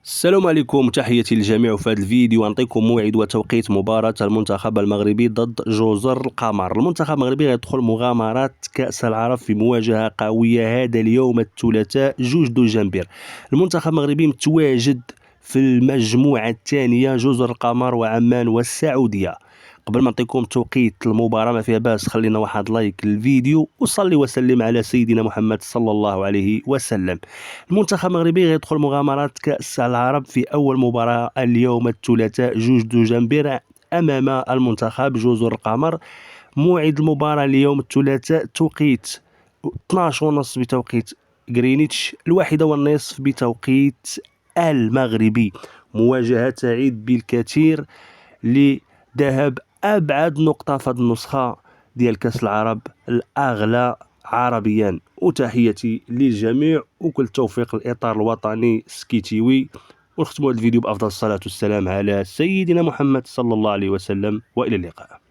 السلام عليكم، تحياتي للجميع. وفي هذا الفيديو غنعطيكم موعد وتوقيت مباراة المنتخب المغربي ضد جزر القمر. المنتخب المغربي غيدخل مغامرات كأس العرب في مواجهة قوية هذا اليوم الثلاثاء 2 دجنبر. المنتخب المغربي متواجد في المجموعة الثانية، جزر القمر وعمان والسعودية. قبل ما نعطيكم توقيت المباراة ما فيها باس خلينا واحد لايك للفيديو وصلي وسلم على سيدنا محمد صلى الله عليه وسلم. المنتخب المغربي غيدخل مغامرات كأس العرب في أول مباراة اليوم الثلاثاء 2 دجنبر أمام المنتخب جزر القمر. موعد المباراة اليوم الثلاثاء، توقيت 12:30 بتوقيت غرينتش، 1:30 بتوقيت المغربي. مواجهة تعيد بالكثير لذهب أبعد نقطة في هذه النسخة ديال كأس العرب الأغلى عربيا. وتحياتي للجميع وكل التوفيق للإطار الوطني السكيتيوي. ونختموا هذا الفيديو بأفضل الصلاة والسلام على سيدنا محمد صلى الله عليه وسلم، وإلى اللقاء.